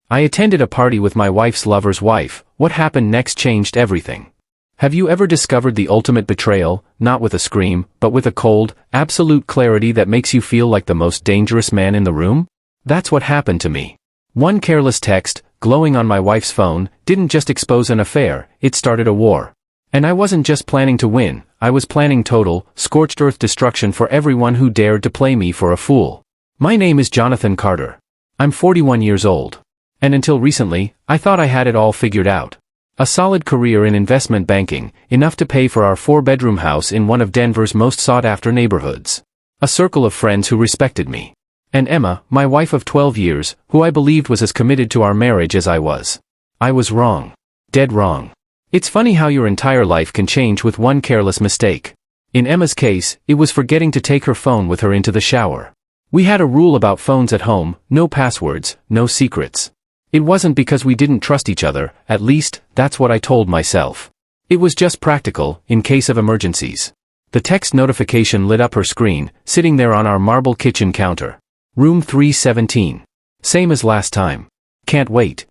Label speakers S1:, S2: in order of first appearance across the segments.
S1: I attended a party with my wife's lover's wife. What happened next changed everything. Have you ever discovered the ultimate betrayal, not with a scream, but with a cold, absolute clarity that makes you feel like the most dangerous man in the room? That's what happened to me. One careless text, glowing on my wife's phone, didn't just expose an affair, it started a war. And I wasn't just planning to win, I was planning total, scorched earth destruction for everyone who dared to play me for a fool. My name is Jonathan Carter. I'm 41 years old. And until recently, I thought I had it all figured out. A solid career in investment banking, enough to pay for our 4-bedroom house in one of Denver's most sought-after neighborhoods. A circle of friends who respected me. And Emma, my wife of 12 years, who I believed was as committed to our marriage as I was. I was wrong. Dead wrong. It's funny how your entire life can change with one careless mistake. In Emma's case, it was forgetting to take her phone with her into the shower. We had a rule about phones at home: no passwords, no secrets. It wasn't because we didn't trust each other, at least, that's what I told myself. It was just practical, in case of emergencies. The text notification lit up her screen, sitting there on our marble kitchen counter. Room 317. Same as last time. Can't wait.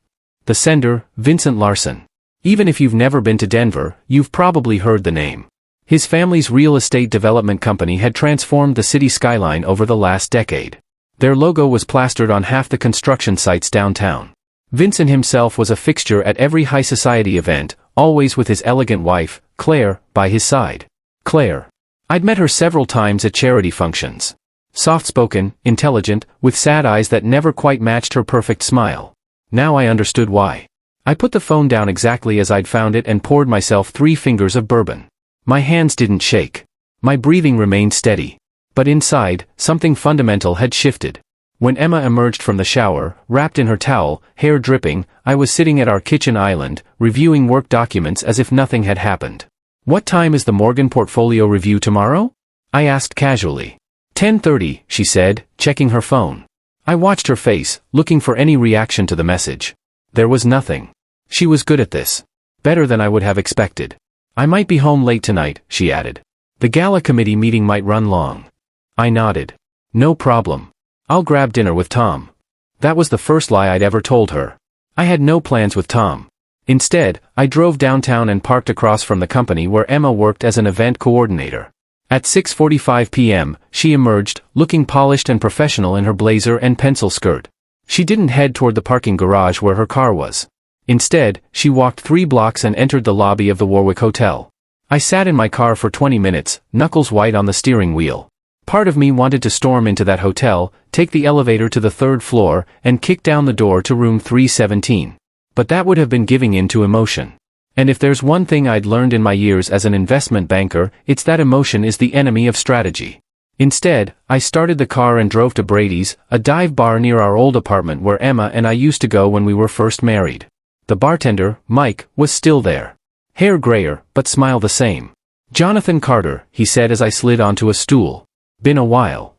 S1: The sender, Vincent Larson. Even if you've never been to Denver, you've probably heard the name. His family's real estate development company had transformed the city skyline over the last decade. Their logo was plastered on half the construction sites downtown. Vincent himself was a fixture at every high society event, always with his elegant wife, Claire, by his side. Claire. I'd met her several times at charity functions. Soft-spoken, intelligent, with sad eyes that never quite matched her perfect smile. Now I understood why. I put the phone down exactly as I'd found it and poured myself 3 fingers of bourbon. My hands didn't shake. My breathing remained steady. But inside, something fundamental had shifted. When Emma emerged from the shower, wrapped in her towel, hair dripping, I was sitting at our kitchen island, reviewing work documents as if nothing had happened. "What time is the Morgan portfolio review tomorrow?" I asked casually. 10:30, she said, checking her phone. I watched her face, looking for any reaction to the message. There was nothing. She was good at this. Better than I would have expected. "I might be home late tonight," she added. "The gala committee meeting might run long." I nodded. "No problem. I'll grab dinner with Tom." That was the first lie I'd ever told her. I had no plans with Tom. Instead, I drove downtown and parked across from the company where Emma worked as an event coordinator. At 6:45 p.m., she emerged, looking polished and professional in her blazer and pencil skirt. She didn't head toward the parking garage where her car was. Instead, she walked 3 blocks and entered the lobby of the Warwick Hotel. I sat in my car for 20 minutes, knuckles white on the steering wheel. Part of me wanted to storm into that hotel, take the elevator to the 3rd floor, and kick down the door to room 317. But that would have been giving in to emotion. And if there's one thing I'd learned in my years as an investment banker, it's that emotion is the enemy of strategy. Instead, I started the car and drove to Brady's, a dive bar near our old apartment where Emma and I used to go when we were first married. The bartender, Mike, was still there. Hair grayer, but smile the same. "Jonathan Carter," he said as I slid onto a stool. "Been a while."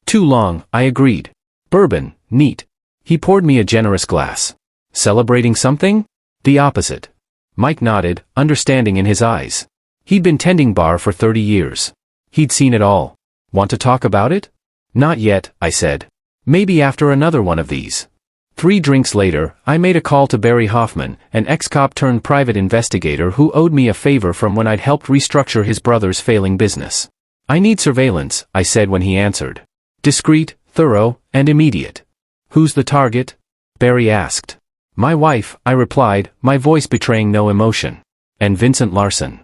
S1: "Too long," I agreed. "Bourbon, neat." He poured me a generous glass. "Celebrating something?" "The opposite." Mike nodded, understanding in his eyes. He'd been tending bar for 30 years. He'd seen it all. "Want to talk about it?" "Not yet," I said. "Maybe after another one of these." 3 drinks later, I made a call to Barry Hoffman, an ex-cop turned private investigator who owed me a favor from when I'd helped restructure his brother's failing business. "I need surveillance," I said when he answered. "Discreet, thorough, and immediate." "Who's the target?" Barry asked. "My wife," I replied, my voice betraying no emotion. "And Vincent Larson."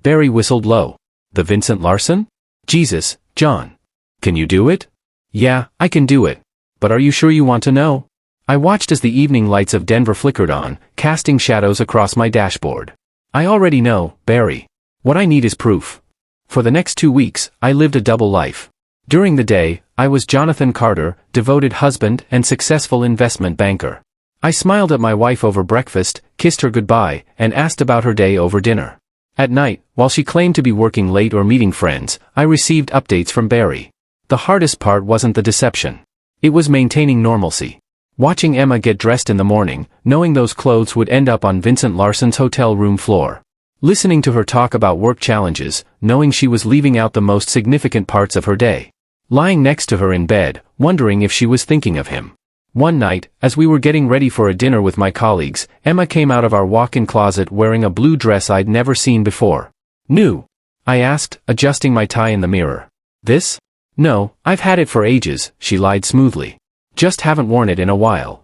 S1: Barry whistled low. "The Vincent Larson? Jesus, John. Can you do it?" "Yeah, I can do it. But are you sure you want to know?" I watched as the evening lights of Denver flickered on, casting shadows across my dashboard. "I already know, Barry. What I need is proof." For the next 2 weeks, I lived a double life. During the day, I was Jonathan Carter, devoted husband and successful investment banker. I smiled at my wife over breakfast, kissed her goodbye, and asked about her day over dinner. At night, while she claimed to be working late or meeting friends, I received updates from Barry. The hardest part wasn't the deception. It was maintaining normalcy. Watching Emma get dressed in the morning, knowing those clothes would end up on Vincent Larson's hotel room floor. Listening to her talk about work challenges, knowing she was leaving out the most significant parts of her day. Lying next to her in bed, wondering if she was thinking of him. One night, as we were getting ready for a dinner with my colleagues, Emma came out of our walk-in closet wearing a blue dress I'd never seen before. New? I asked, adjusting my tie in the mirror. This? No, I've had it for ages, she lied smoothly. Just haven't worn it in a while.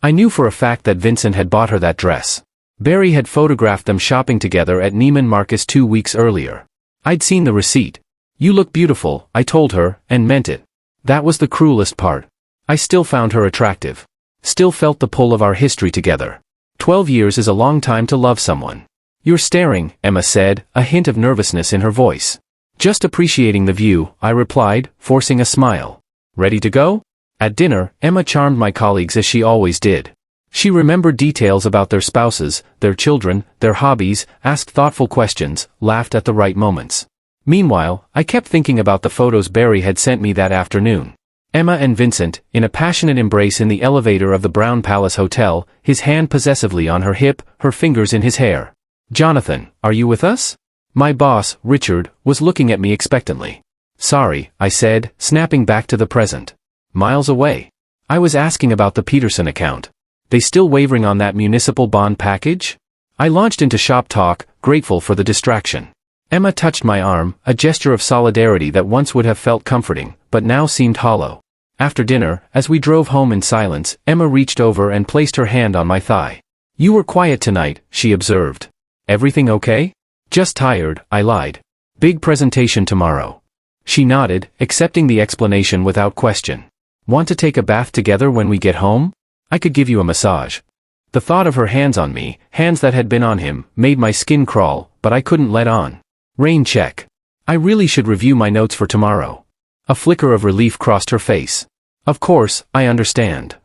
S1: I knew for a fact that Vincent had bought her that dress. Barry had photographed them shopping together at Neiman Marcus 2 weeks earlier. I'd seen the receipt. You look beautiful, I told her, and meant it. That was the cruelest part. I still found her attractive. Still felt the pull of our history together. 12 years is a long time to love someone. You're staring, Emma said, a hint of nervousness in her voice. Just appreciating the view, I replied, forcing a smile. Ready to go? At dinner, Emma charmed my colleagues as she always did. She remembered details about their spouses, their children, their hobbies, asked thoughtful questions, laughed at the right moments. Meanwhile, I kept thinking about the photos Barry had sent me that afternoon. Emma and Vincent, in a passionate embrace in the elevator of the Brown Palace Hotel, his hand possessively on her hip, her fingers in his hair. Jonathan, are you with us? My boss, Richard, was looking at me expectantly. Sorry, I said, snapping back to the present. Miles away. I was asking about the Peterson account. They still wavering on that municipal bond package? I launched into shop talk, grateful for the distraction. Emma touched my arm, a gesture of solidarity that once would have felt comforting, but now seemed hollow. After dinner, as we drove home in silence, Emma reached over and placed her hand on my thigh. You were quiet tonight, she observed. Everything okay? Just tired, I lied. Big presentation tomorrow. She nodded, accepting the explanation without question. Want to take a bath together when we get home? I could give you a massage. The thought of her hands on me, hands that had been on him, made my skin crawl, but I couldn't let on. Rain check. I really should review my notes for tomorrow. A flicker of relief crossed her face. Of course, I understand.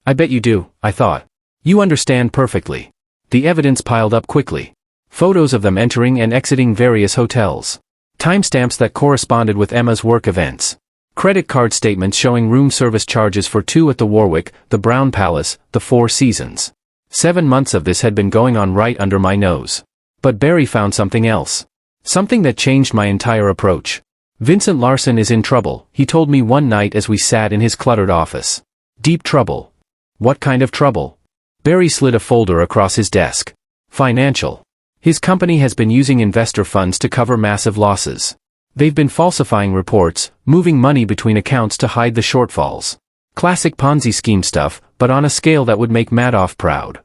S1: I bet you do, I thought. You understand perfectly. The evidence piled up quickly. Photos of them entering and exiting various hotels. Timestamps that corresponded with Emma's work events. Credit card statements showing room service charges for 2 at the Warwick, the Brown Palace, the Four Seasons. 7 months of this had been going on right under my nose. But Barry found something else. Something that changed my entire approach. Vincent Larson is in trouble, he told me one night as we sat in his cluttered office. Deep trouble. What kind of trouble? Barry slid a folder across his desk. Financial. His company has been using investor funds to cover massive losses. They've been falsifying reports, moving money between accounts to hide the shortfalls. Classic Ponzi scheme stuff, but on a scale that would make Madoff proud.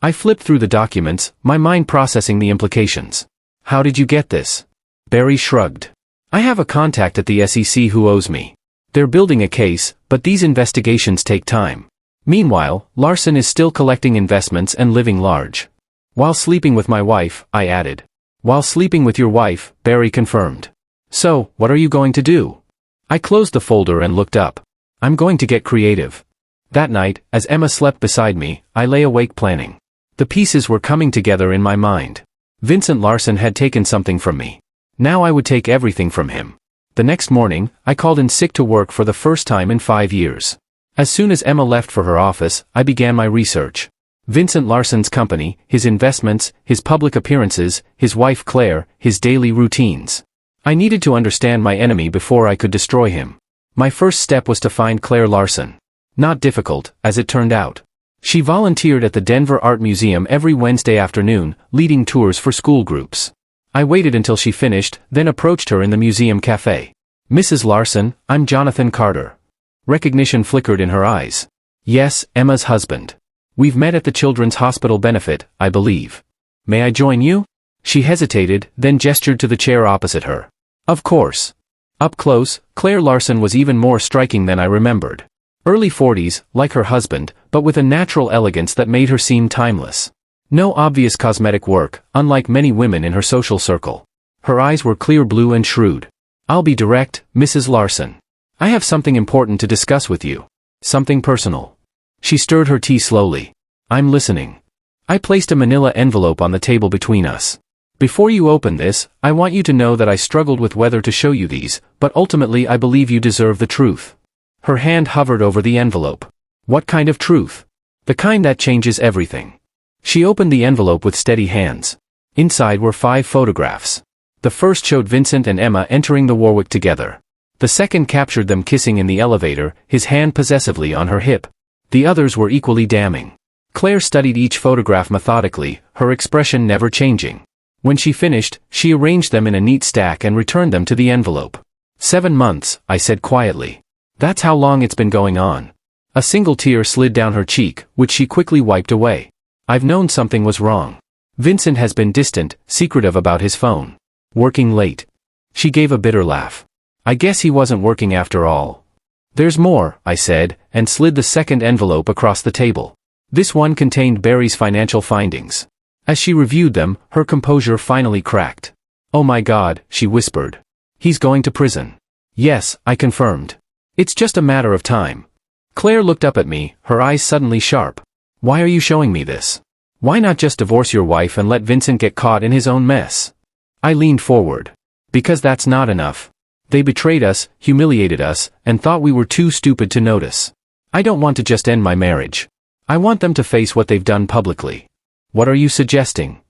S1: I flipped through the documents, my mind processing the implications. How did you get this? Barry shrugged. I have a contact at the SEC who owes me. They're building a case, but these investigations take time. Meanwhile, Larson is still collecting investments and living large. While sleeping with my wife, I added. While sleeping with your wife, Barry confirmed. So, what are you going to do? I closed the folder and looked up. I'm going to get creative. That night, as Emma slept beside me, I lay awake planning. The pieces were coming together in my mind. Vincent Larson had taken something from me. Now I would take everything from him. The next morning, I called in sick to work for the first time in 5 years. As soon as Emma left for her office, I began my research. Vincent Larson's company, his investments, his public appearances, his wife Claire, his daily routines. I needed to understand my enemy before I could destroy him. My first step was to find Claire Larson. Not difficult, as it turned out. She volunteered at the Denver Art Museum every Wednesday afternoon, leading tours for school groups. I waited until she finished, then approached her in the museum cafe. Mrs. Larson, I'm Jonathan Carter. Recognition flickered in her eyes. Yes, Emma's husband. We've met at the Children's Hospital benefit, I believe. May I join you? She hesitated, then gestured to the chair opposite her. Of course. Up close, Claire Larson was even more striking than I remembered. Early 40s, like her husband, but with a natural elegance that made her seem timeless. No obvious cosmetic work, unlike many women in her social circle. Her eyes were clear blue and shrewd. I'll be direct, Mrs. Larson. I have something important to discuss with you. Something personal. She stirred her tea slowly. I'm listening. I placed a manila envelope on the table between us. Before you open this, I want you to know that I struggled with whether to show you these, but ultimately I believe you deserve the truth. Her hand hovered over the envelope. What kind of truth? The kind that changes everything. She opened the envelope with steady hands. Inside were 5 photographs. The first showed Vincent and Emma entering the Warwick together. The second captured them kissing in the elevator, his hand possessively on her hip. The others were equally damning. Claire studied each photograph methodically, her expression never changing. When she finished, she arranged them in a neat stack and returned them to the envelope. 7 months, I said quietly. That's how long it's been going on. A single tear slid down her cheek, which she quickly wiped away. I've known something was wrong. Vincent has been distant, secretive about his phone. Working late. She gave a bitter laugh. I guess he wasn't working after all. There's more, I said, and slid the second envelope across the table. This one contained Barry's financial findings. As she reviewed them, her composure finally cracked. Oh my God, she whispered. He's going to prison. Yes, I confirmed. It's just a matter of time. Claire looked up at me, her eyes suddenly sharp. Why are you showing me this? Why not just divorce your wife and let Vincent get caught in his own mess? I leaned forward. Because that's not enough. They betrayed us, humiliated us, and thought we were too stupid to notice. I don't want to just end my marriage. I want them to face what they've done publicly. What are you suggesting?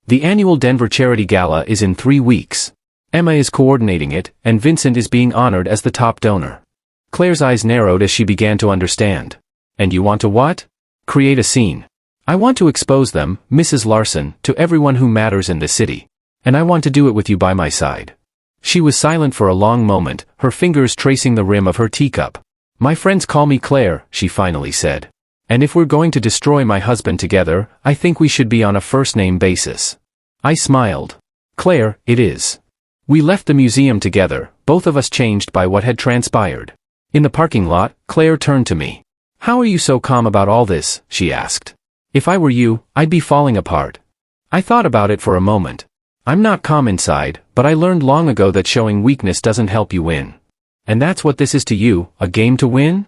S1: The annual Denver Charity Gala is in 3 weeks. Emma is coordinating it, and Vincent is being honored as the top donor. Claire's eyes narrowed as she began to understand. And you want to what? Create a scene. I want to expose them, Mrs. Larson, to everyone who matters in this city. And I want to do it with you by my side. She was silent for a long moment, her fingers tracing the rim of her teacup. My friends call me Claire, she finally said. And if we're going to destroy my husband together, I think we should be on a first-name basis. I smiled. Claire, it is. We left the museum together, both of us changed by what had transpired. In the parking lot, Claire turned to me. How are you so calm about all this? She asked. If I were you, I'd be falling apart. I thought about it for a moment. I'm not calm inside, but I learned long ago that showing weakness doesn't help you win. And that's what this is to you, a game to win?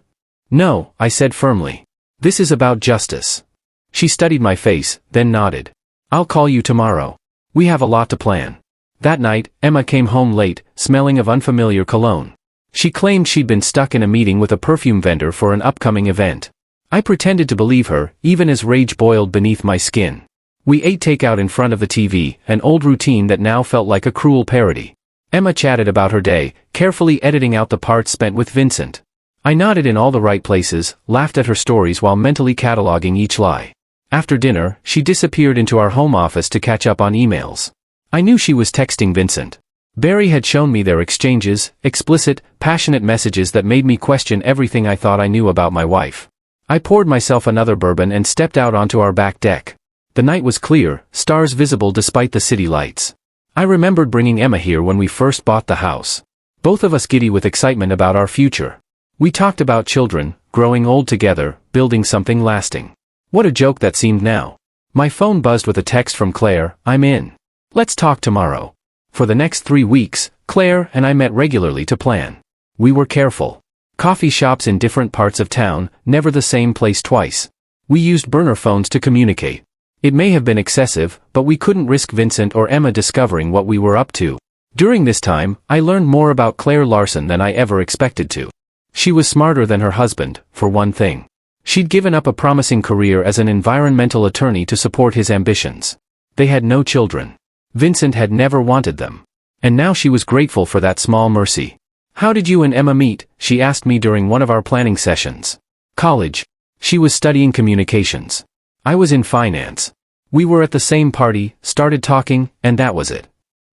S1: No, I said firmly. This is about justice. She studied my face, then nodded. I'll call you tomorrow. We have a lot to plan. That night, Emma came home late, smelling of unfamiliar cologne. She claimed she'd been stuck in a meeting with a perfume vendor for an upcoming event. I pretended to believe her, even as rage boiled beneath my skin. We ate takeout in front of the TV, an old routine that now felt like a cruel parody. Emma chatted about her day, carefully editing out the parts spent with Vincent. I nodded in all the right places, laughed at her stories while mentally cataloging each lie. After dinner, she disappeared into our home office to catch up on emails. I knew she was texting Vincent. Barry had shown me their exchanges, explicit, passionate messages that made me question everything I thought I knew about my wife. I poured myself another bourbon and stepped out onto our back deck. The night was clear, stars visible despite the city lights. I remembered bringing Emma here when we first bought the house. Both of us giddy with excitement about our future. We talked about children, growing old together, building something lasting. What a joke that seemed now. My phone buzzed with a text from Claire, I'm in. Let's talk tomorrow. For the next 3 weeks, Claire and I met regularly to plan. We were careful. Coffee shops in different parts of town, never the same place twice. We used burner phones to communicate. It may have been excessive, but we couldn't risk Vincent or Emma discovering what we were up to. During this time, I learned more about Claire Larson than I ever expected to. She was smarter than her husband, for one thing. She'd given up a promising career as an environmental attorney to support his ambitions. They had no children. Vincent had never wanted them. And now she was grateful for that small mercy. How did you and Emma meet? She asked me during one of our planning sessions. College. She was studying communications. I was in finance. We were at the same party, started talking, and that was it.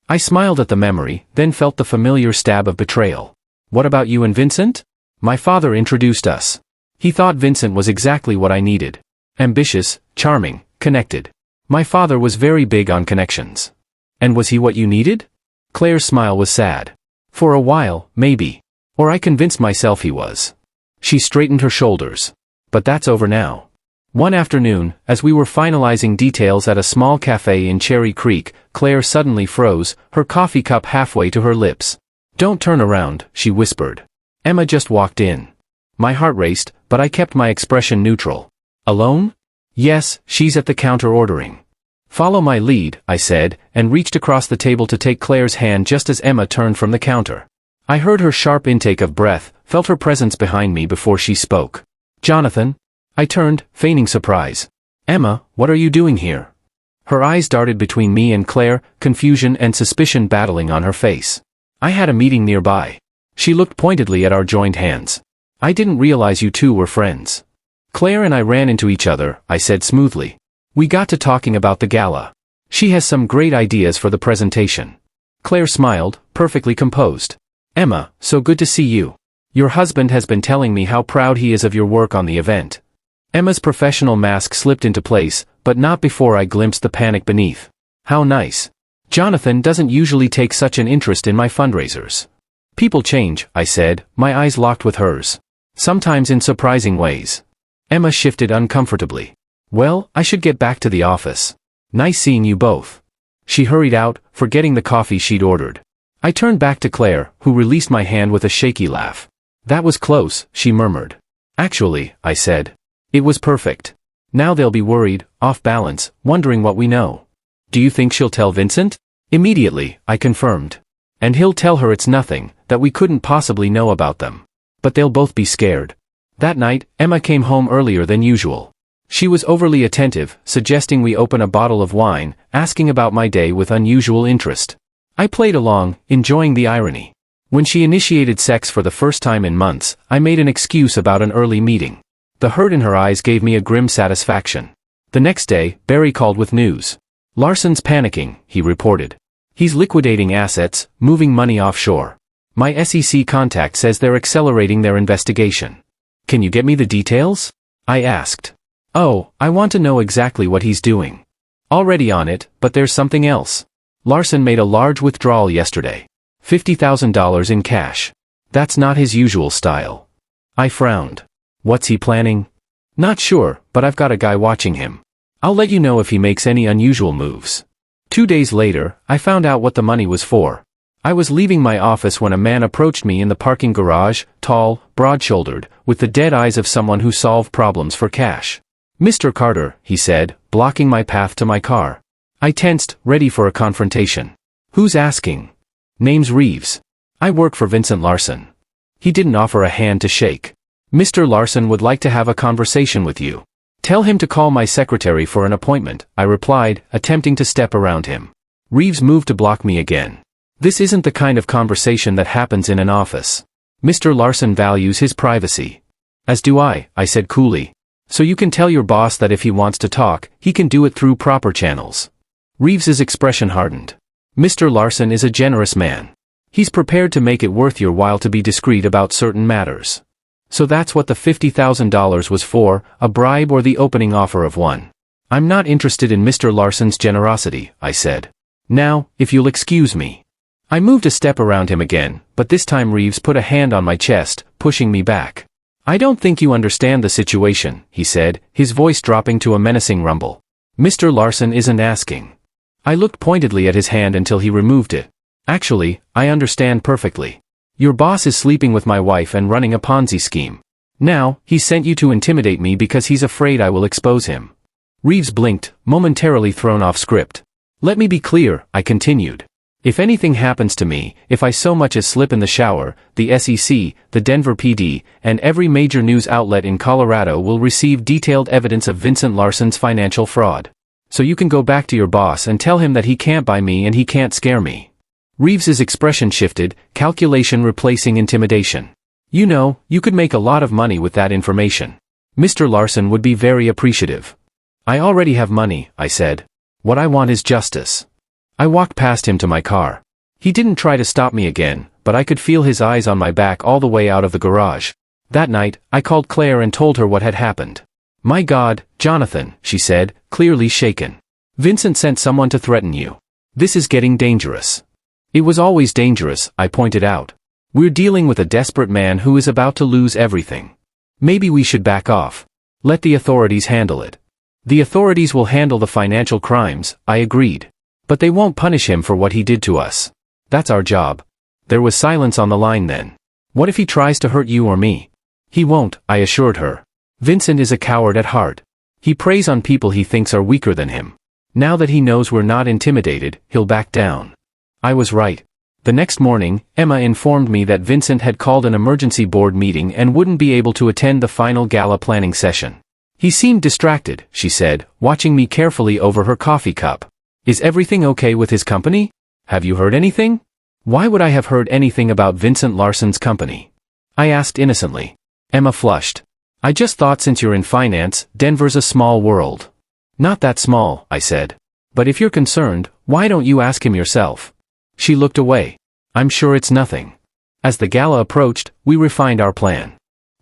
S1: I smiled at the memory, then felt the familiar stab of betrayal. What about you and Vincent? My father introduced us. He thought Vincent was exactly what I needed. Ambitious, charming, connected. My father was very big on connections. And was he what you needed? Claire's smile was sad. For a while, maybe. Or I convinced myself he was. She straightened her shoulders. But that's over now. One afternoon, as we were finalizing details at a small cafe in Cherry Creek, Claire suddenly froze, her coffee cup halfway to her lips. Don't turn around, she whispered. Emma just walked in. My heart raced, but I kept my expression neutral. Alone? Yes, she's at the counter ordering. Follow my lead, I said, and reached across the table to take Claire's hand just as Emma turned from the counter. I heard her sharp intake of breath, felt her presence behind me before she spoke. Jonathan? I turned, feigning surprise. Emma, what are you doing here? Her eyes darted between me and Claire, confusion and suspicion battling on her face. I had a meeting nearby. She looked pointedly at our joined hands. I didn't realize you two were friends. Claire and I ran into each other, I said smoothly. We got to talking about the gala. She has some great ideas for the presentation. Claire smiled, perfectly composed. Emma, so good to see you. Your husband has been telling me how proud he is of your work on the event. Emma's professional mask slipped into place, but not before I glimpsed the panic beneath. How nice. Jonathan doesn't usually take such an interest in my fundraisers. People change, I said, my eyes locked with hers. Sometimes in surprising ways. Emma shifted uncomfortably. Well, I should get back to the office. Nice seeing you both. She hurried out, forgetting the coffee she'd ordered. I turned back to Claire, who released my hand with a shaky laugh. That was close, she murmured. Actually, I said. It was perfect. Now they'll be worried, off balance, wondering what we know. Do you think she'll tell Vincent? Immediately, I confirmed. And he'll tell her it's nothing, that we couldn't possibly know about them. But they'll both be scared. That night, Emma came home earlier than usual. She was overly attentive, suggesting we open a bottle of wine, asking about my day with unusual interest. I played along, enjoying the irony. When she initiated sex for the first time in months, I made an excuse about an early meeting. The hurt in her eyes gave me a grim satisfaction. The next day, Barry called with news. Larson's panicking, he reported. He's liquidating assets, moving money offshore. My SEC contact says they're accelerating their investigation. Can you get me the details? I asked. Oh, I want to know exactly what he's doing. Already on it, but there's something else. Larson made a large withdrawal yesterday. $50,000 in cash. That's not his usual style. I frowned. What's he planning? Not sure, but I've got a guy watching him. I'll let you know if he makes any unusual moves. 2 days later, I found out what the money was for. I was leaving my office when a man approached me in the parking garage, tall, broad-shouldered, with the dead eyes of someone who solved problems for cash. Mr. Carter, he said, blocking my path to my car. I tensed, ready for a confrontation. Who's asking? Name's Reeves. I work for Vincent Larson. He didn't offer a hand to shake. Mr. Larson would like to have a conversation with you. Tell him to call my secretary for an appointment, I replied, attempting to step around him. Reeves moved to block me again. This isn't the kind of conversation that happens in an office. Mr. Larson values his privacy. As do I said coolly. So you can tell your boss that if he wants to talk, he can do it through proper channels. Reeves's expression hardened. Mr. Larson is a generous man. He's prepared to make it worth your while to be discreet about certain matters. So that's what the $50,000 was for, a bribe or the opening offer of one. I'm not interested in Mr. Larson's generosity, I said. Now, if you'll excuse me. I moved a step around him again, but this time Reeves put a hand on my chest, pushing me back. I don't think you understand the situation, he said, his voice dropping to a menacing rumble. Mr. Larson isn't asking. I looked pointedly at his hand until he removed it. Actually, I understand perfectly. Your boss is sleeping with my wife and running a Ponzi scheme. Now, he sent you to intimidate me because he's afraid I will expose him. Reeves blinked, momentarily thrown off script. Let me be clear, I continued. If anything happens to me, if I so much as slip in the shower, the SEC, the Denver PD, and every major news outlet in Colorado will receive detailed evidence of Vincent Larson's financial fraud. So you can go back to your boss and tell him that he can't buy me and he can't scare me. Reeves's expression shifted, calculation replacing intimidation. You know, you could make a lot of money with that information. Mr. Larson would be very appreciative. I already have money, I said. What I want is justice. I walked past him to my car. He didn't try to stop me again, but I could feel his eyes on my back all the way out of the garage. That night, I called Claire and told her what had happened. My God, Jonathan, she said, clearly shaken. Vincent sent someone to threaten you. This is getting dangerous. It was always dangerous, I pointed out. We're dealing with a desperate man who is about to lose everything. Maybe we should back off. Let the authorities handle it. The authorities will handle the financial crimes, I agreed. But they won't punish him for what he did to us. That's our job. There was silence on the line then. What if he tries to hurt you or me? He won't, I assured her. Vincent is a coward at heart. He preys on people he thinks are weaker than him. Now that he knows we're not intimidated, he'll back down. I was right. The next morning, Emma informed me that Vincent had called an emergency board meeting and wouldn't be able to attend the final gala planning session. He seemed distracted, she said, watching me carefully over her coffee cup. Is everything okay with his company? Have you heard anything? Why would I have heard anything about Vincent Larson's company? I asked innocently. Emma flushed. I just thought since you're in finance, Denver's a small world. Not that small, I said. But if you're concerned, why don't you ask him yourself? She looked away. I'm sure it's nothing. As the gala approached, we refined our plan.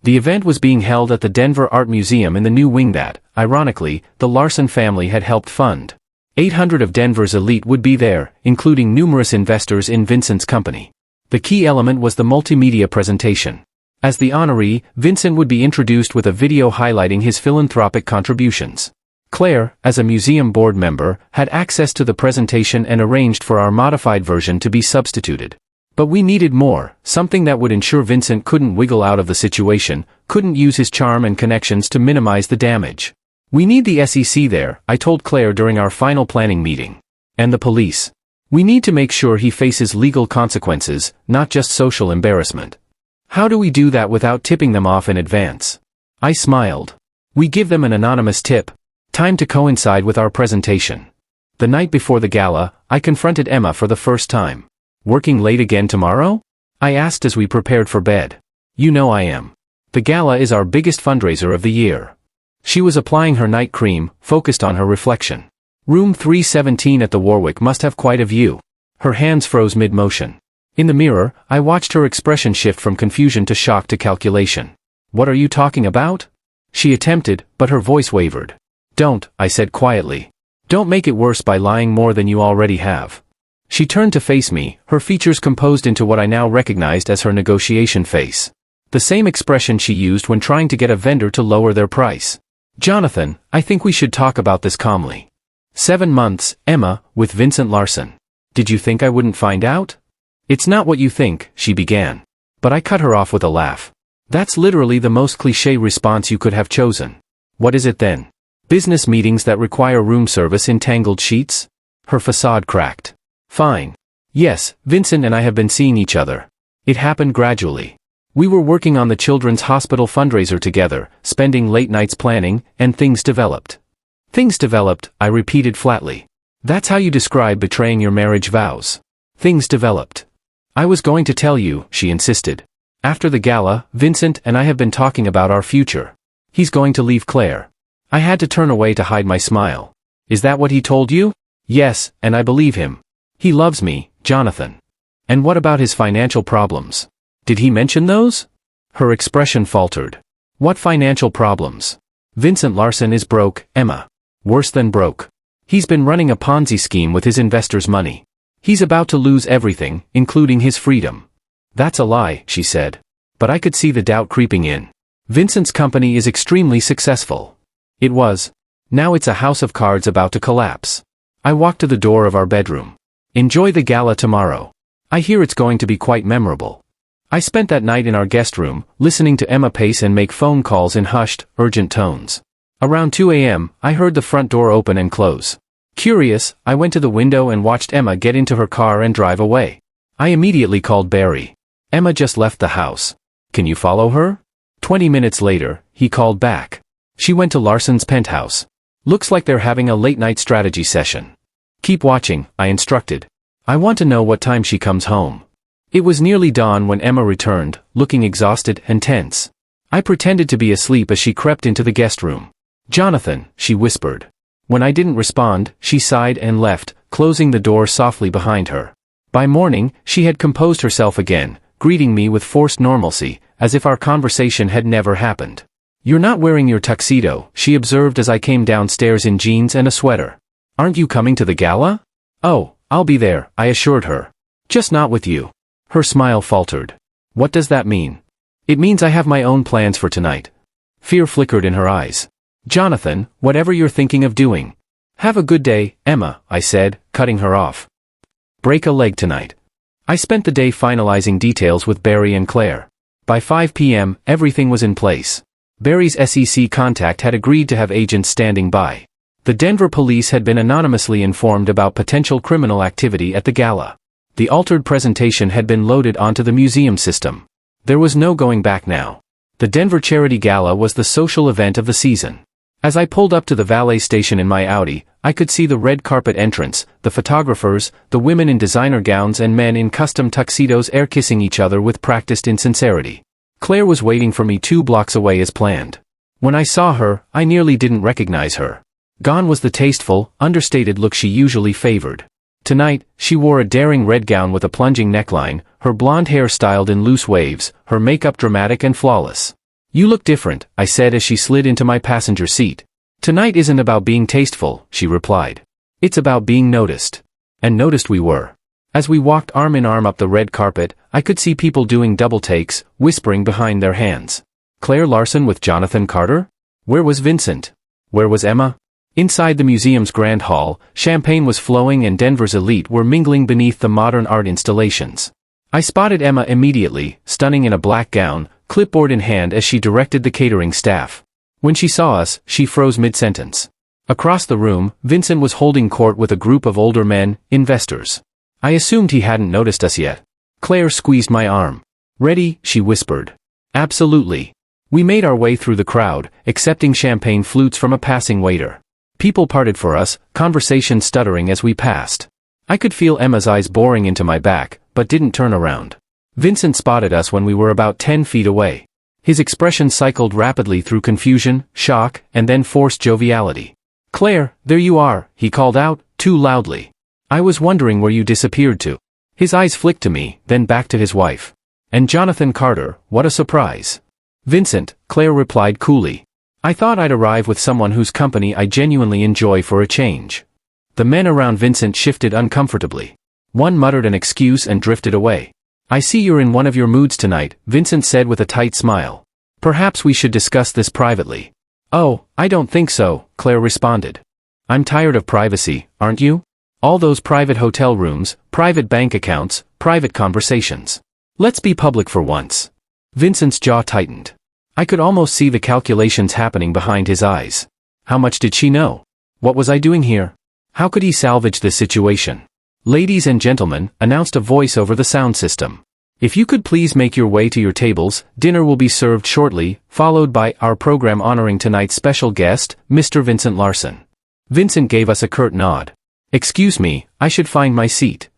S1: The event was being held at the Denver Art Museum in the new wing that, ironically, the Larson family had helped fund. 800 of Denver's elite would be there, including numerous investors in Vincent's company. The key element was the multimedia presentation. As the honoree, Vincent would be introduced with a video highlighting his philanthropic contributions. Claire, as a museum board member, had access to the presentation and arranged for our modified version to be substituted. But we needed more, something that would ensure Vincent couldn't wiggle out of the situation, couldn't use his charm and connections to minimize the damage. We need the SEC there, I told Claire during our final planning meeting. And the police. We need to make sure he faces legal consequences, not just social embarrassment. How do we do that without tipping them off in advance? I smiled. We give them an anonymous tip. Time to coincide with our presentation. The night before the gala, I confronted Emma for the first time. Working late again tomorrow? I asked as we prepared for bed. You know I am. The gala is our biggest fundraiser of the year. She was applying her night cream, focused on her reflection. Room 317 at the Warwick must have quite a view. Her hands froze mid-motion. In the mirror, I watched her expression shift from confusion to shock to calculation. What are you talking about? She attempted, but her voice wavered. Don't, I said quietly. Don't make it worse by lying more than you already have. She turned to face me, her features composed into what I now recognized as her negotiation face. The same expression she used when trying to get a vendor to lower their price. Jonathan, I think we should talk about this calmly. 7 months, Emma, with Vincent Larson. Did you think I wouldn't find out? It's not what you think, she began. But I cut her off with a laugh. That's literally the most cliché response you could have chosen. What is it then? Business meetings that require room service in tangled sheets? Her facade cracked. Fine. Yes, Vincent and I have been seeing each other. It happened gradually. We were working on the children's hospital fundraiser together, spending late nights planning, and things developed. Things developed, I repeated flatly. That's how you describe betraying your marriage vows. Things developed. I was going to tell you, she insisted. After the gala, Vincent and I have been talking about our future. He's going to leave Claire. I had to turn away to hide my smile. Is that what he told you? Yes, and I believe him. He loves me, Jonathan. And what about his financial problems? Did he mention those? Her expression faltered. What financial problems? Vincent Larson is broke, Emma. Worse than broke. He's been running a Ponzi scheme with his investors' money. He's about to lose everything, including his freedom. That's a lie, she said. But I could see the doubt creeping in. Vincent's company is extremely successful. It was. Now it's a house of cards about to collapse. I walked to the door of our bedroom. Enjoy the gala tomorrow. I hear it's going to be quite memorable. I spent that night in our guest room, listening to Emma pace and make phone calls in hushed, urgent tones. Around 2 a.m., I heard the front door open and close. Curious, I went to the window and watched Emma get into her car and drive away. I immediately called Barry. Emma just left the house. Can you follow her? 20 minutes later, he called back. She went to Larson's penthouse. Looks like they're having a late-night strategy session. Keep watching, I instructed. I want to know what time she comes home. It was nearly dawn when Emma returned, looking exhausted and tense. I pretended to be asleep as she crept into the guest room. Jonathan, she whispered. When I didn't respond, she sighed and left, closing the door softly behind her. By morning, she had composed herself again, greeting me with forced normalcy, as if our conversation had never happened. You're not wearing your tuxedo, she observed as I came downstairs in jeans and a sweater. Aren't you coming to the gala? Oh, I'll be there, I assured her. Just not with you. Her smile faltered. What does that mean? It means I have my own plans for tonight. Fear flickered in her eyes. Jonathan, whatever you're thinking of doing. Have a good day, Emma, I said, cutting her off. Break a leg tonight. I spent the day finalizing details with Barry and Claire. By 5 p.m., everything was in place. Barry's SEC contact had agreed to have agents standing by. The Denver police had been anonymously informed about potential criminal activity at the gala. The altered presentation had been loaded onto the museum system. There was no going back now. The Denver Charity Gala was the social event of the season. As I pulled up to the valet station in my Audi, I could see the red carpet entrance, the photographers, the women in designer gowns and men in custom tuxedos air-kissing each other with practiced insincerity. Claire was waiting for me 2 blocks away as planned. When I saw her, I nearly didn't recognize her. Gone was the tasteful, understated look she usually favored. Tonight, she wore a daring red gown with a plunging neckline, her blonde hair styled in loose waves, her makeup dramatic and flawless. "You look different," I said as she slid into my passenger seat. "Tonight isn't about being tasteful," she replied. "It's about being noticed." And noticed we were. As we walked arm in arm up the red carpet, I could see people doing double takes, whispering behind their hands. Claire Larson with Jonathan Carter? Where was Vincent? Where was Emma? Inside the museum's grand hall, champagne was flowing and Denver's elite were mingling beneath the modern art installations. I spotted Emma immediately, stunning in a black gown, clipboard in hand as she directed the catering staff. When she saw us, she froze mid-sentence. Across the room, Vincent was holding court with a group of older men, investors. I assumed he hadn't noticed us yet. Claire squeezed my arm. "Ready?" she whispered. "Absolutely." We made our way through the crowd, accepting champagne flutes from a passing waiter. People parted for us, conversation stuttering as we passed. I could feel Emma's eyes boring into my back, but didn't turn around. Vincent spotted us when we were about 10 feet away. His expression cycled rapidly through confusion, shock, and then forced joviality. "Claire, there you are," he called out, too loudly. "I was wondering where you disappeared to." His eyes flicked to me, then back to his wife. "And Jonathan Carter, what a surprise." "Vincent," Claire replied coolly. "I thought I'd arrive with someone whose company I genuinely enjoy for a change." The men around Vincent shifted uncomfortably. One muttered an excuse and drifted away. "I see you're in one of your moods tonight," Vincent said with a tight smile. "Perhaps we should discuss this privately." "Oh, I don't think so," Claire responded. "I'm tired of privacy, aren't you? All those private hotel rooms, private bank accounts, private conversations. Let's be public for once." Vincent's jaw tightened. I could almost see the calculations happening behind his eyes. How much did she know? What was I doing here? How could he salvage this situation? "Ladies and gentlemen," announced a voice over the sound system. "If you could please make your way to your tables, dinner will be served shortly, followed by our program honoring tonight's special guest, Mr. Vincent Larson." Vincent gave us a curt nod. "Excuse me, I should find my seat."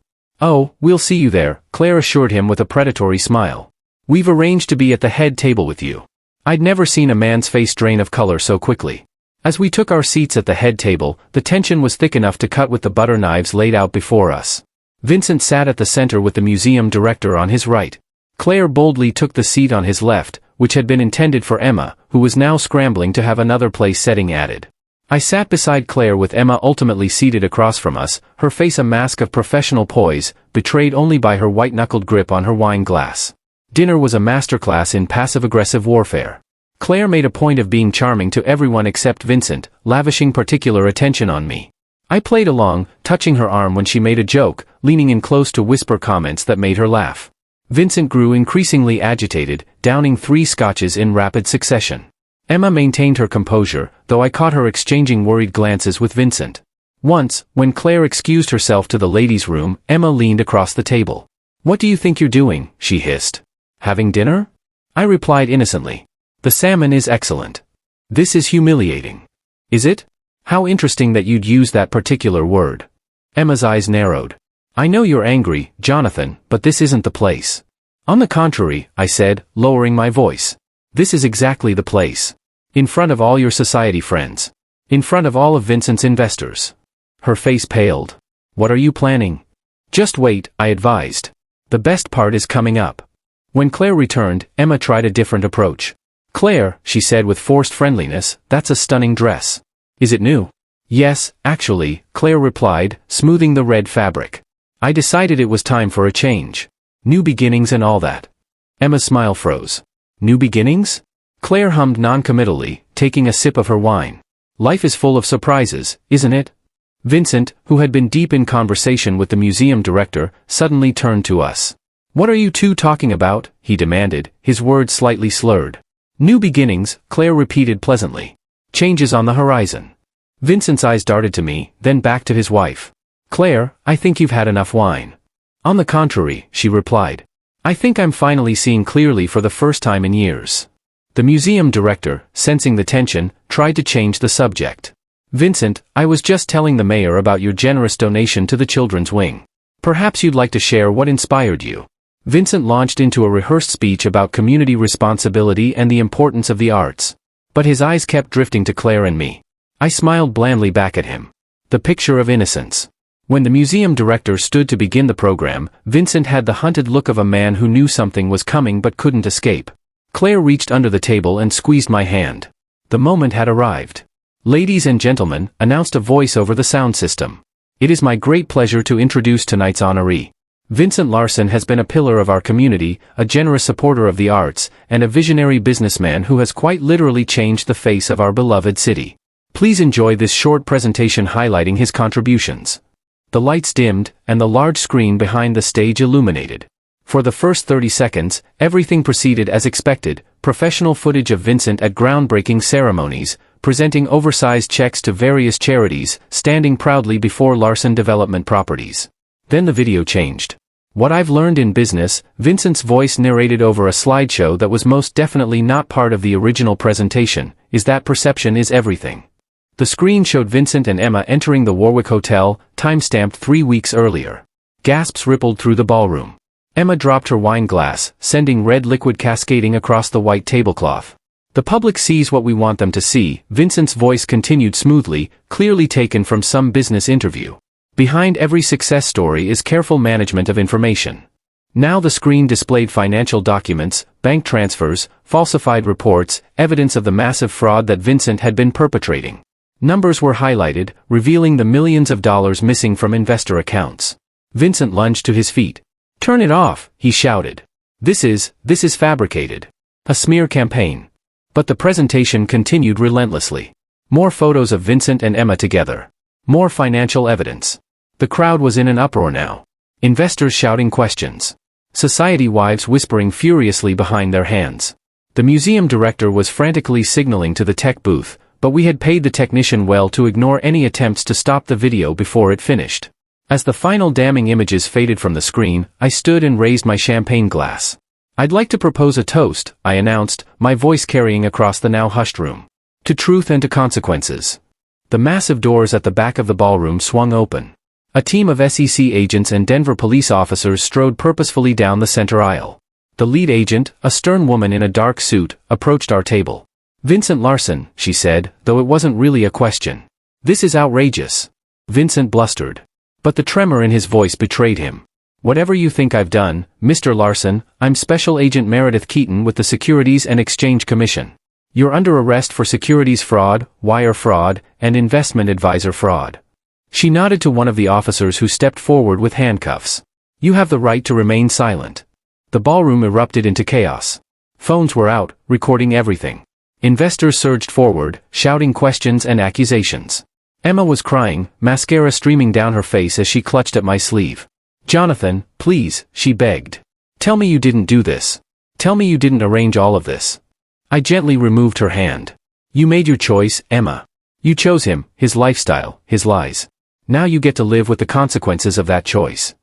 S1: "Oh, we'll see you there," Claire assured him with a predatory smile. "We've arranged to be at the head table with you." I'd never seen a man's face drain of color so quickly. As we took our seats at the head table, the tension was thick enough to cut with the butter knives laid out before us. Vincent sat at the center with the museum director on his right. Claire boldly took the seat on his left, which had been intended for Emma, who was now scrambling to have another place setting added. I sat beside Claire with Emma ultimately seated across from us, her face a mask of professional poise, betrayed only by her white-knuckled grip on her wine glass. Dinner was a masterclass in passive-aggressive warfare. Claire made a point of being charming to everyone except Vincent, lavishing particular attention on me. I played along, touching her arm when she made a joke, leaning in close to whisper comments that made her laugh. Vincent grew increasingly agitated, downing 3 scotches in rapid succession. Emma maintained her composure, though I caught her exchanging worried glances with Vincent. Once, when Claire excused herself to the ladies' room, Emma leaned across the table. "What do you think you're doing?" she hissed. "Having dinner?" I replied innocently. "The salmon is excellent." "This is humiliating." "Is it? How interesting that you'd use that particular word." Emma's eyes narrowed. "I know you're angry, Jonathan, but this isn't the place." "On the contrary," I said, lowering my voice. "This is exactly the place. In front of all your society friends. In front of all of Vincent's investors." Her face paled. "What are you planning?" "Just wait," I advised. "The best part is coming up." When Claire returned, Emma tried a different approach. "Claire," she said with forced friendliness, "that's a stunning dress. Is it new?" "Yes, actually," Claire replied, smoothing the red fabric. "I decided it was time for a change. New beginnings and all that." Emma's smile froze. "New beginnings?" Claire hummed non-committally, taking a sip of her wine. "Life is full of surprises, isn't it?" Vincent, who had been deep in conversation with the museum director, suddenly turned to us. "What are you two talking about?" he demanded, his words slightly slurred. "New beginnings," Claire repeated pleasantly. "Changes on the horizon." Vincent's eyes darted to me, then back to his wife. "Claire, I think you've had enough wine." "On the contrary," she replied. "I think I'm finally seeing clearly for the first time in years." The museum director, sensing the tension, tried to change the subject. "Vincent, I was just telling the mayor about your generous donation to the children's wing. Perhaps you'd like to share what inspired you." Vincent launched into a rehearsed speech about community responsibility and the importance of the arts. But his eyes kept drifting to Claire and me. I smiled blandly back at him. The picture of innocence. When the museum director stood to begin the program, Vincent had the hunted look of a man who knew something was coming but couldn't escape. Claire reached under the table and squeezed my hand. The moment had arrived. "Ladies and gentlemen," announced a voice over the sound system. "It is my great pleasure to introduce tonight's honoree. Vincent Larson has been a pillar of our community, a generous supporter of the arts, and a visionary businessman who has quite literally changed the face of our beloved city. Please enjoy this short presentation highlighting his contributions." The lights dimmed, and the large screen behind the stage illuminated. For the first 30 seconds, everything proceeded as expected: professional footage of Vincent at groundbreaking ceremonies, presenting oversized checks to various charities, standing proudly before Larson Development Properties. Then the video changed. "What I've learned in business," Vincent's voice narrated over a slideshow that was most definitely not part of the original presentation, "is that perception is everything." The screen showed Vincent and Emma entering the Warwick Hotel, time-stamped 3 weeks earlier. Gasps rippled through the ballroom. Emma dropped her wine glass, sending red liquid cascading across the white tablecloth. "The public sees what we want them to see," Vincent's voice continued smoothly, clearly taken from some business interview. "Behind every success story is careful management of information." Now the screen displayed financial documents, bank transfers, falsified reports, evidence of the massive fraud that Vincent had been perpetrating. Numbers were highlighted, revealing the millions of dollars missing from investor accounts. Vincent lunged to his feet. "Turn it off," he shouted. This is fabricated. A smear campaign." But the presentation continued relentlessly. More photos of Vincent and Emma together. More financial evidence. The crowd was in an uproar now. Investors shouting questions. Society wives whispering furiously behind their hands. The museum director was frantically signaling to the tech booth, but we had paid the technician well to ignore any attempts to stop the video before it finished. As the final damning images faded from the screen, I stood and raised my champagne glass. "I'd like to propose a toast," I announced, my voice carrying across the now hushed room. "To truth and to consequences." The massive doors at the back of the ballroom swung open. A team of SEC agents and Denver police officers strode purposefully down the center aisle. The lead agent, a stern woman in a dark suit, approached our table. "Vincent Larson," she said, though it wasn't really a question. "This is outrageous." Vincent blustered. But the tremor in his voice betrayed him. "Whatever you think I've done, Mr. Larson, I'm Special Agent Meredith Keaton with the Securities and Exchange Commission. You're under arrest for securities fraud, wire fraud, and investment advisor fraud." She nodded to one of the officers who stepped forward with handcuffs. "You have the right to remain silent." The ballroom erupted into chaos. Phones were out, recording everything. Investors surged forward, shouting questions and accusations. Emma was crying, mascara streaming down her face as she clutched at my sleeve. "Jonathan, please," she begged. "Tell me you didn't do this. Tell me you didn't arrange all of this." I gently removed her hand. "You made your choice, Emma. You chose him, his lifestyle, his lies. Now you get to live with the consequences of that choice."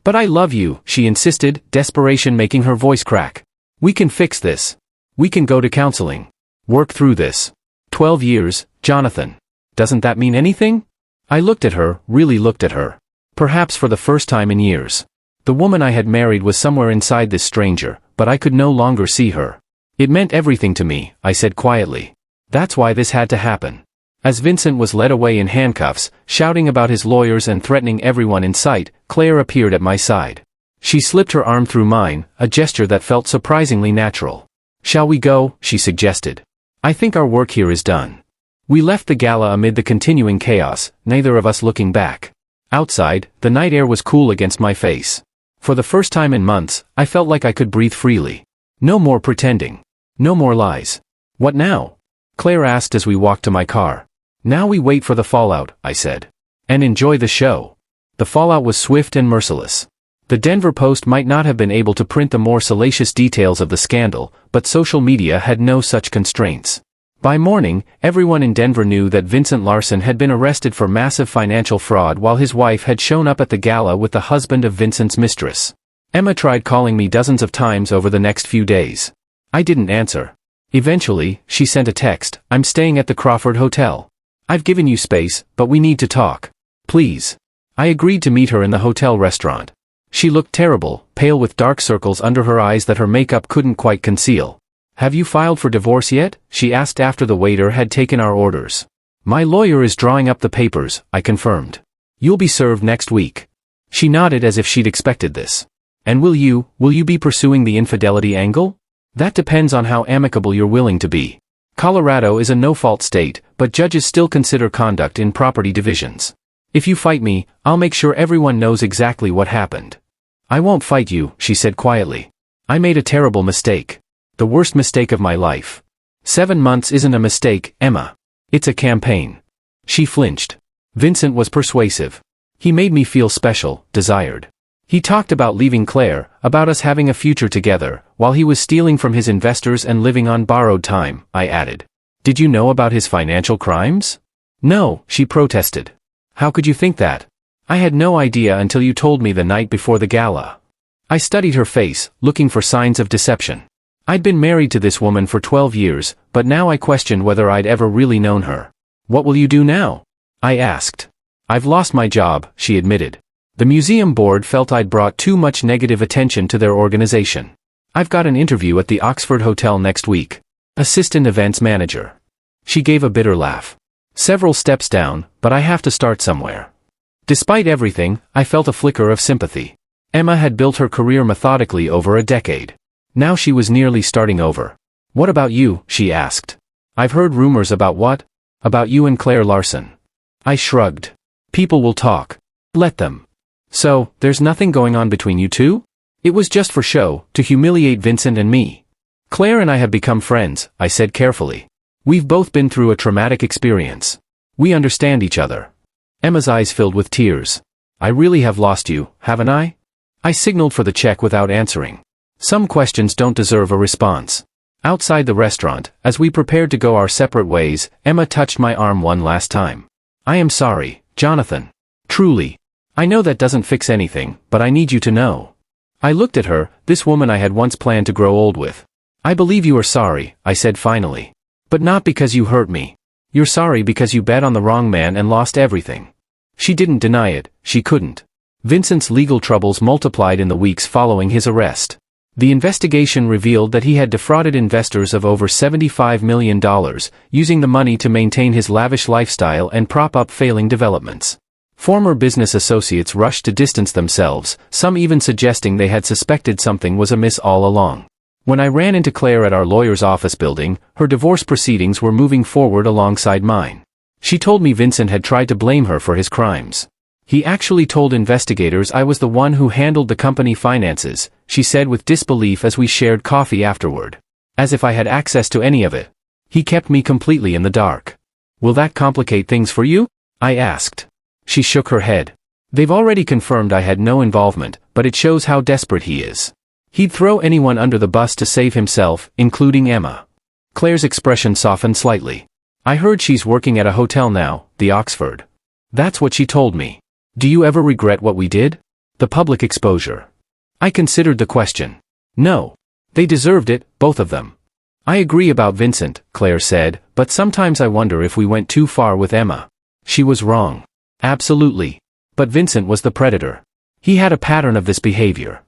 S1: "But I love you," she insisted, desperation making her voice crack. "We can fix this. We can go to counseling. Work through this. 12 years, Jonathan. Doesn't that mean anything?" I looked at her, really looked at her. Perhaps for the first time in years. The woman I had married was somewhere inside this stranger, but I could no longer see her. "It meant everything to me," I said quietly. "That's why this had to happen." As Vincent was led away in handcuffs, shouting about his lawyers and threatening everyone in sight, Claire appeared at my side. She slipped her arm through mine, a gesture that felt surprisingly natural. "Shall we go?" she suggested. "I think our work here is done." We left the gala amid the continuing chaos, neither of us looking back. Outside, the night air was cool against my face. For the first time in months, I felt like I could breathe freely. No more pretending. No more lies. "What now?" Claire asked as we walked to my car. "Now we wait for the fallout," I said. "And enjoy the show." The fallout was swift and merciless. The Denver Post might not have been able to print the more salacious details of the scandal, but social media had no such constraints. By morning, everyone in Denver knew that Vincent Larson had been arrested for massive financial fraud while his wife had shown up at the gala with the husband of Vincent's mistress. Emma tried calling me dozens of times over the next few days. I didn't answer. Eventually, she sent a text, "I'm staying at the Crawford Hotel. I've given you space, but we need to talk. Please." I agreed to meet her in the hotel restaurant. She looked terrible, pale with dark circles under her eyes that her makeup couldn't quite conceal. Have you filed for divorce yet? She asked after the waiter had taken our orders. My lawyer is drawing up the papers, I confirmed. You'll be served next week. She nodded as if she'd expected this. And will you be pursuing the infidelity angle? That depends on how amicable you're willing to be. Colorado is a no-fault state, but judges still consider conduct in property divisions. If you fight me, I'll make sure everyone knows exactly what happened. I won't fight you, she said quietly. I made a terrible mistake. The worst mistake of my life. 7 months isn't a mistake, Emma. It's a campaign. She flinched. Vincent was persuasive. He made me feel special, desired. He talked about leaving Claire, about us having a future together, while he was stealing from his investors and living on borrowed time, I added. Did you know about his financial crimes? No, she protested. How could you think that? I had no idea until you told me the night before the gala. I studied her face, looking for signs of deception. I'd been married to this woman for 12 years, but now I questioned whether I'd ever really known her. What will you do now? I asked. I've lost my job, she admitted. The museum board felt I'd brought too much negative attention to their organization. I've got an interview at the Oxford Hotel next week. Assistant events manager. She gave a bitter laugh. Several steps down, but I have to start somewhere. Despite everything, I felt a flicker of sympathy. Emma had built her career methodically over a decade. Now she was nearly starting over. What about you? She asked. I've heard rumors about what? About you and Claire Larson. I shrugged. People will talk. Let them. So, there's nothing going on between you two? It was just for show, to humiliate Vincent and me. Claire and I have become friends, I said carefully. We've both been through a traumatic experience. We understand each other. Emma's eyes filled with tears. I really have lost you, haven't I? I signaled for the check without answering. Some questions don't deserve a response. Outside the restaurant, as we prepared to go our separate ways, Emma touched my arm one last time. I am sorry, Jonathan. Truly. I know that doesn't fix anything, but I need you to know. I looked at her, this woman I had once planned to grow old with. I believe you are sorry, I said finally. But not because you hurt me. You're sorry because you bet on the wrong man and lost everything. She didn't deny it, she couldn't. Vincent's legal troubles multiplied in the weeks following his arrest. The investigation revealed that he had defrauded investors of over $75 million, using the money to maintain his lavish lifestyle and prop up failing developments. Former business associates rushed to distance themselves, some even suggesting they had suspected something was amiss all along. When I ran into Claire at our lawyer's office building, her divorce proceedings were moving forward alongside mine. She told me Vincent had tried to blame her for his crimes. He actually told investigators I was the one who handled the company finances, she said with disbelief as we shared coffee afterward. As if I had access to any of it. He kept me completely in the dark. Will that complicate things for you? I asked. She shook her head. They've already confirmed I had no involvement, but it shows how desperate he is. He'd throw anyone under the bus to save himself, including Emma. Claire's expression softened slightly. I heard she's working at a hotel now, the Oxford. That's what she told me. Do you ever regret what we did? The public exposure. I considered the question. No. They deserved it, both of them. I agree about Vincent, Claire said, but sometimes I wonder if we went too far with Emma. She was wrong. Absolutely. But Vincent was the predator. He had a pattern of this behavior.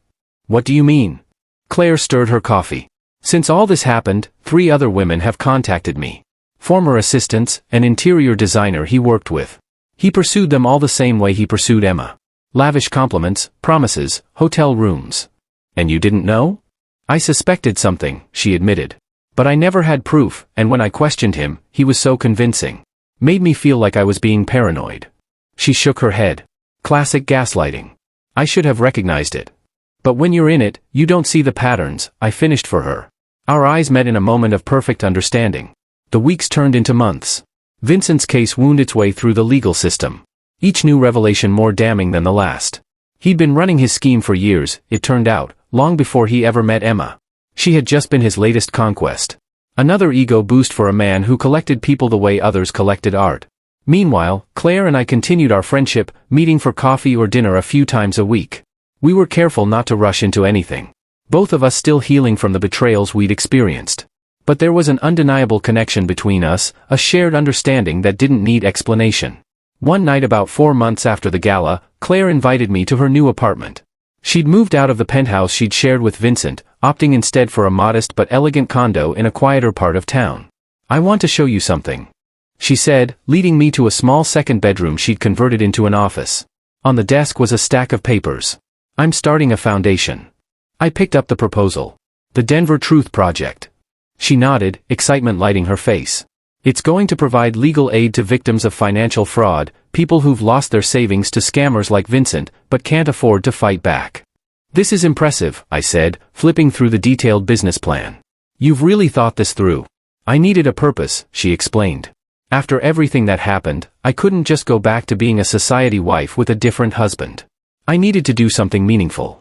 S1: What do you mean? Claire stirred her coffee. Since all this happened, 3 other women have contacted me. Former assistants, an interior designer he worked with. He pursued them all the same way he pursued Emma. Lavish compliments, promises, hotel rooms. And you didn't know? I suspected something, she admitted. But I never had proof, and when I questioned him, he was so convincing. Made me feel like I was being paranoid. She shook her head. Classic gaslighting. I should have recognized it. But when you're in it, you don't see the patterns, I finished for her. Our eyes met in a moment of perfect understanding. The weeks turned into months. Vincent's case wound its way through the legal system. Each new revelation more damning than the last. He'd been running his scheme for years, it turned out, long before he ever met Emma. She had just been his latest conquest. Another ego boost for a man who collected people the way others collected art. Meanwhile, Claire and I continued our friendship, meeting for coffee or dinner a few times a week. We were careful not to rush into anything. Both of us still healing from the betrayals we'd experienced. But there was an undeniable connection between us, a shared understanding that didn't need explanation. One night about 4 months after the gala, Claire invited me to her new apartment. She'd moved out of the penthouse she'd shared with Vincent, opting instead for a modest but elegant condo in a quieter part of town. "I want to show you something," she said, leading me to a small second bedroom she'd converted into an office. On the desk was a stack of papers. "I'm starting a foundation." I picked up the proposal. "The Denver Truth Project." She nodded, excitement lighting her face. "It's going to provide legal aid to victims of financial fraud, people who've lost their savings to scammers like Vincent, but can't afford to fight back." "This is impressive," I said, flipping through the detailed business plan. "You've really thought this through." "I needed a purpose," she explained. "After everything that happened, I couldn't just go back to being a society wife with a different husband. I needed to do something meaningful."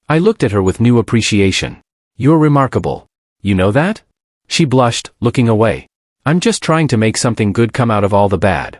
S1: I looked at her with new appreciation. "You're remarkable. You know that?" She blushed, looking away. "I'm just trying to make something good come out of all the bad."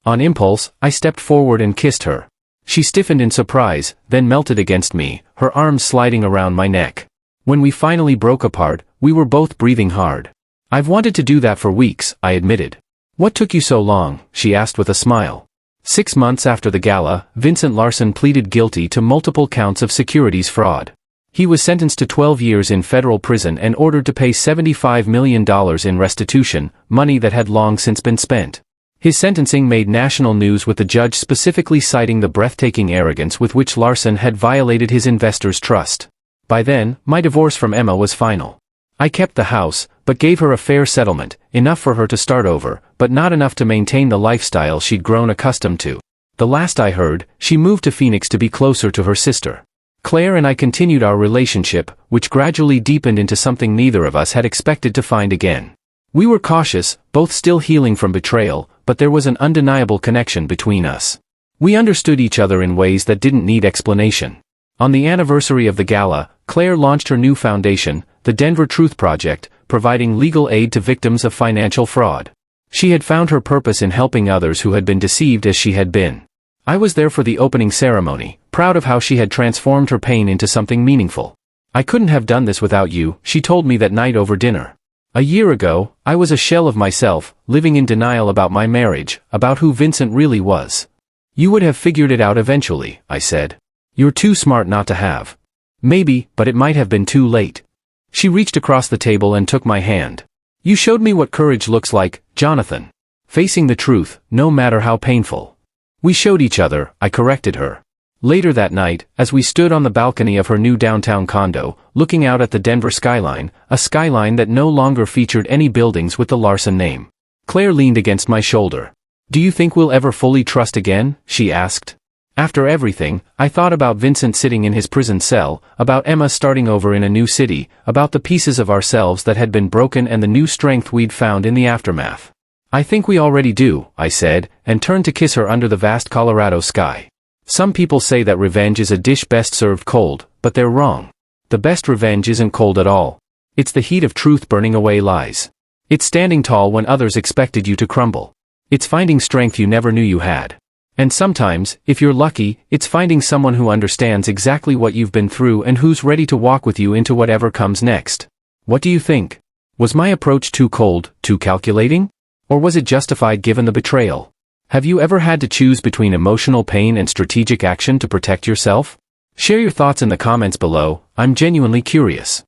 S1: On impulse, I stepped forward and kissed her. She stiffened in surprise, then melted against me, her arms sliding around my neck. When we finally broke apart, we were both breathing hard. "I've wanted to do that for weeks," I admitted. "What took you so long?" she asked with a smile. 6 months after the gala, Vincent Larson pleaded guilty to multiple counts of securities fraud. He was sentenced to 12 years in federal prison and ordered to pay $75 million in restitution, money that had long since been spent. His sentencing made national news, with the judge specifically citing the breathtaking arrogance with which Larson had violated his investors' trust. By then, my divorce from Emma was final. I kept the house, but gave her a fair settlement, enough for her to start over, but not enough to maintain the lifestyle she'd grown accustomed to. The last I heard, she moved to Phoenix to be closer to her sister. Claire and I continued our relationship, which gradually deepened into something neither of us had expected to find again. We were cautious, both still healing from betrayal, but there was an undeniable connection between us. We understood each other in ways that didn't need explanation. On the anniversary of the gala, Claire launched her new foundation, the Denver Truth Project, providing legal aid to victims of financial fraud. She had found her purpose in helping others who had been deceived as she had been. I was there for the opening ceremony, proud of how she had transformed her pain into something meaningful. "I couldn't have done this without you," she told me that night over dinner. "A year ago, I was a shell of myself, living in denial about my marriage, about who Vincent really was." "You would have figured it out eventually," I said. "You're too smart not to have." "Maybe, but it might have been too late." She reached across the table and took my hand. "You showed me what courage looks like, Jonathan. Facing the truth, no matter how painful." "We showed each other," I corrected her. Later that night, as we stood on the balcony of her new downtown condo, looking out at the Denver skyline, a skyline that no longer featured any buildings with the Larson name, Claire leaned against my shoulder. "Do you think we'll ever fully trust again?" she asked. After everything, I thought about Vincent sitting in his prison cell, about Emma starting over in a new city, about the pieces of ourselves that had been broken and the new strength we'd found in the aftermath. "I think we already do," I said, and turned to kiss her under the vast Colorado sky. Some people say that revenge is a dish best served cold, but they're wrong. The best revenge isn't cold at all. It's the heat of truth burning away lies. It's standing tall when others expected you to crumble. It's finding strength you never knew you had. And sometimes, if you're lucky, it's finding someone who understands exactly what you've been through and who's ready to walk with you into whatever comes next. What do you think? Was my approach too cold, too calculating? Or was it justified given the betrayal? Have you ever had to choose between emotional pain and strategic action to protect yourself? Share your thoughts in the comments below. I'm genuinely curious.